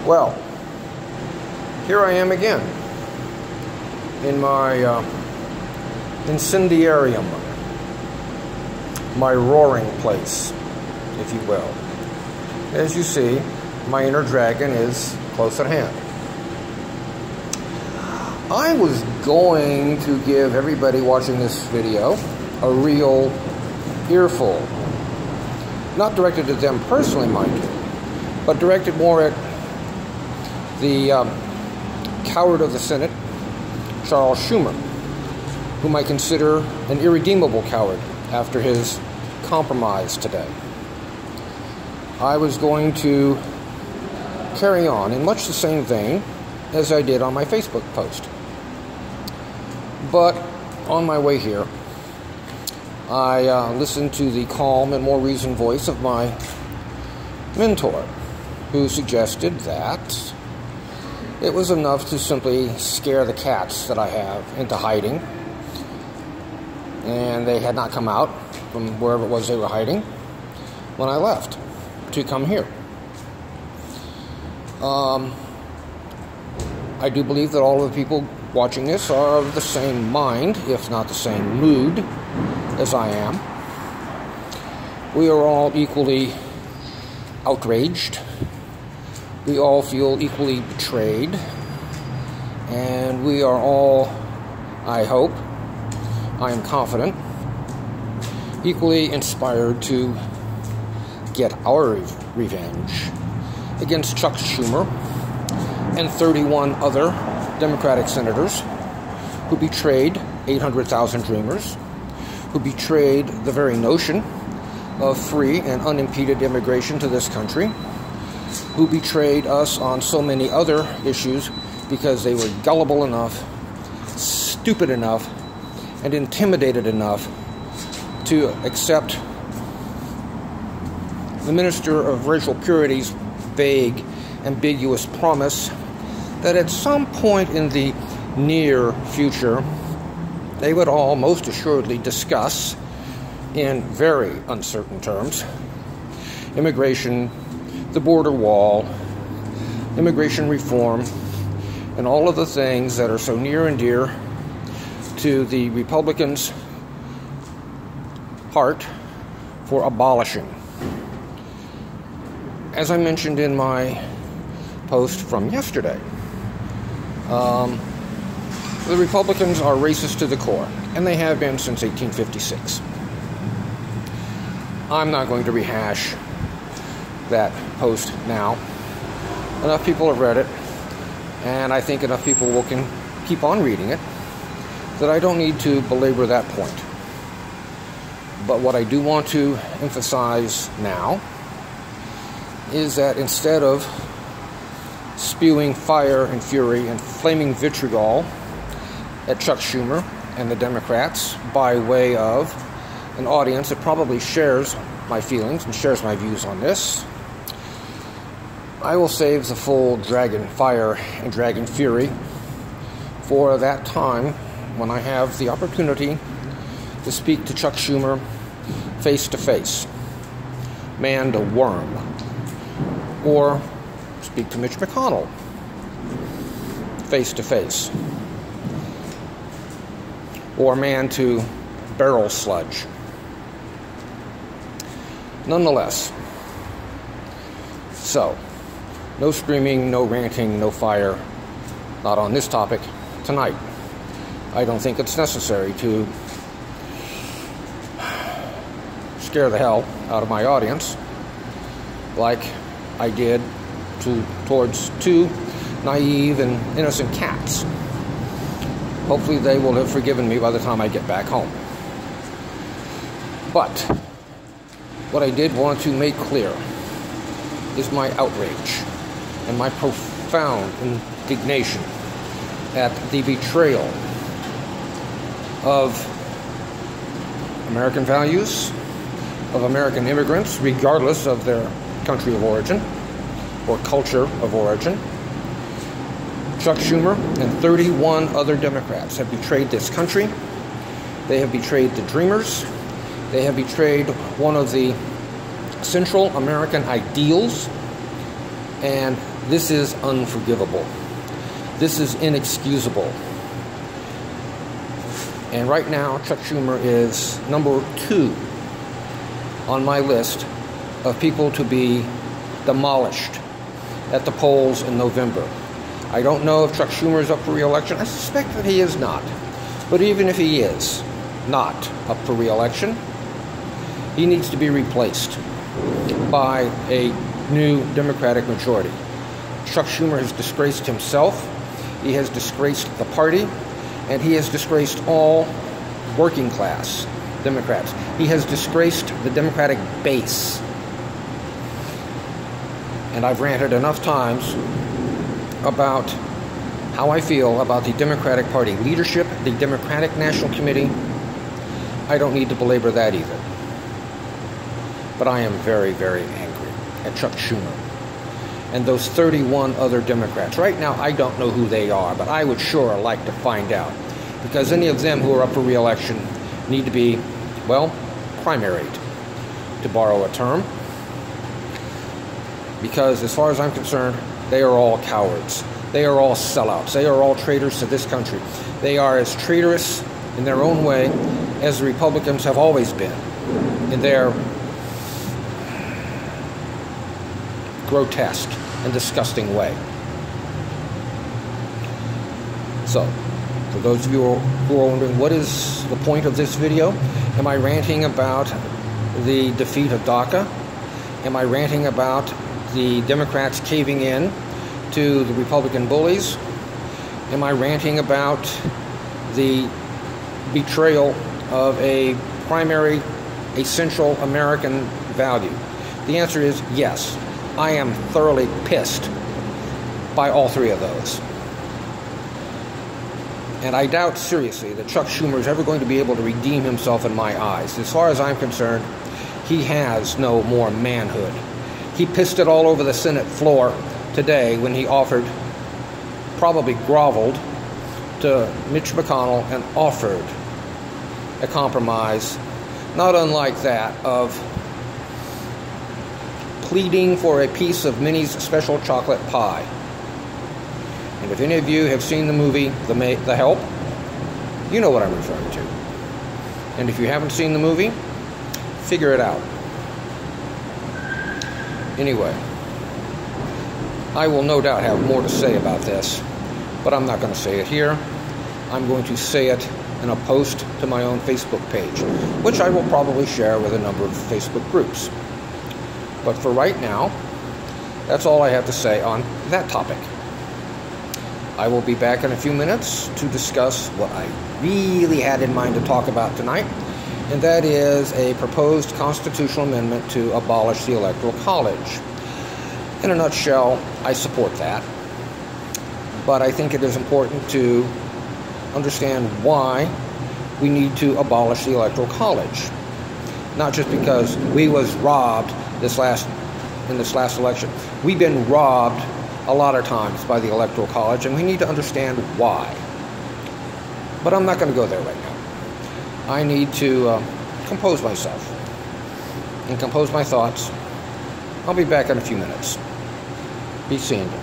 Well, here I am again in my incendiarium, my roaring place, if you will. As you see, my inner dragon is close at hand. I was going to give everybody watching this video a real earful. Not directed at them personally, mind you, but directed more at the coward of the Senate, Charles Schumer, whom I consider an irredeemable coward after his compromise today. I was going to carry on in much the same vein as I did on my Facebook post. But on my way here, I listened to the calm and more reasoned voice of my mentor, who suggested that it was enough to simply scare the cats that I have into hiding, and they had not come out from wherever it was they were hiding when I left to come here. I do believe that all of the people watching this are of the same mind, if not the same mood, as I am. We are all equally outraged. We all feel equally betrayed. And we are all, I hope, I am confident, equally inspired to get our revenge against Chuck Schumer and 31 other Democratic senators who betrayed 800,000 Dreamers, who betrayed the very notion of free and unimpeded immigration to this country, who betrayed us on so many other issues because they were gullible enough, stupid enough, and intimidated enough to accept the Minister of Racial Purity's vague, ambiguous promise that at some point in the near future, they would all most assuredly discuss, in very uncertain terms, immigration, the border wall, immigration reform, and all of the things that are so near and dear to the Republicans' heart for abolishing. As I mentioned in my post from yesterday, the Republicans are racist to the core, and they have been since 1856. I'm not going to rehash that post now. Enough people have read it, and I think enough people will keep on reading it, that I don't need to belabor that point. But what I do want to emphasize now is that instead of spewing fire and fury and flaming vitriol at Chuck Schumer and the Democrats by way of an audience that probably shares my feelings and shares my views on this, I will save the full dragon fire and dragon fury for that time when I have the opportunity to speak to Chuck Schumer face to face, man to worm, or speak to Mitch McConnell face to face, or man to barrel sludge. Nonetheless, so, no screaming, no ranting, no fire, not on this topic tonight. I don't think it's necessary to scare the hell out of my audience like I did towards two naive and innocent cats. Hopefully they will have forgiven me by the time I get back home. But what I did want to make clear is my outrage and my profound indignation at the betrayal of American values, of American immigrants, regardless of their country of origin or culture of origin. Chuck Schumer and 31 other Democrats have betrayed this country. They have betrayed the Dreamers. They have betrayed one of the Central American ideals And this is unforgivable. This is inexcusable. And right now, Chuck Schumer is number 2 on my list of people to be demolished at the polls in November. I don't know if Chuck Schumer is up for re-election. I suspect that he is not. But even if he is not up for re-election, he needs to be replaced by a new Democratic majority. Chuck Schumer has disgraced himself, he has disgraced the party, and he has disgraced all working class Democrats. He has disgraced the Democratic base. And I've ranted enough times about how I feel about the Democratic Party leadership, the Democratic National Committee. I don't need to belabor that either. But I am very, very angry at Chuck Schumer and those 31 other Democrats. Right now, I don't know who they are, but I would sure like to find out, because any of them who are up for re-election need to be, well, primaried, to borrow a term, because as far as I'm concerned, they are all cowards. They are all sellouts. They are all traitors to this country. They are as traitorous in their own way as the Republicans have always been in their grotesque and disgusting way. So, for those of you who are wondering, what is the point of this video? Am I ranting about the defeat of DACA? Am I ranting about the Democrats caving in to the Republican bullies? Am I ranting about the betrayal of a primary, essential American value? The answer is yes. I am thoroughly pissed by all 3 of those. And I doubt seriously that Chuck Schumer is ever going to be able to redeem himself in my eyes. As far as I'm concerned, he has no more manhood. He pissed it all over the Senate floor today when he offered, probably groveled, to Mitch McConnell and offered a compromise, not unlike that of pleading for a piece of Minnie's special chocolate pie. And if any of you have seen the movie The Help, you know what I'm referring to. And if you haven't seen the movie, figure it out. Anyway, I will no doubt have more to say about this, but I'm not going to say it here. I'm going to say it in a post to my own Facebook page, which I will probably share with a number of Facebook groups. But for right now, that's all I have to say on that topic. I will be back in a few minutes to discuss what I really had in mind to talk about tonight, and that is a proposed constitutional amendment to abolish the Electoral College. In a nutshell, I support that, but I think it is important to understand why we need to abolish the Electoral College. Not just because we was robbed in this last election. We've been robbed a lot of times by the Electoral College, and we need to understand why. But I'm not going to go there right now. I need to compose myself and compose my thoughts. I'll be back in a few minutes. Be seeing you.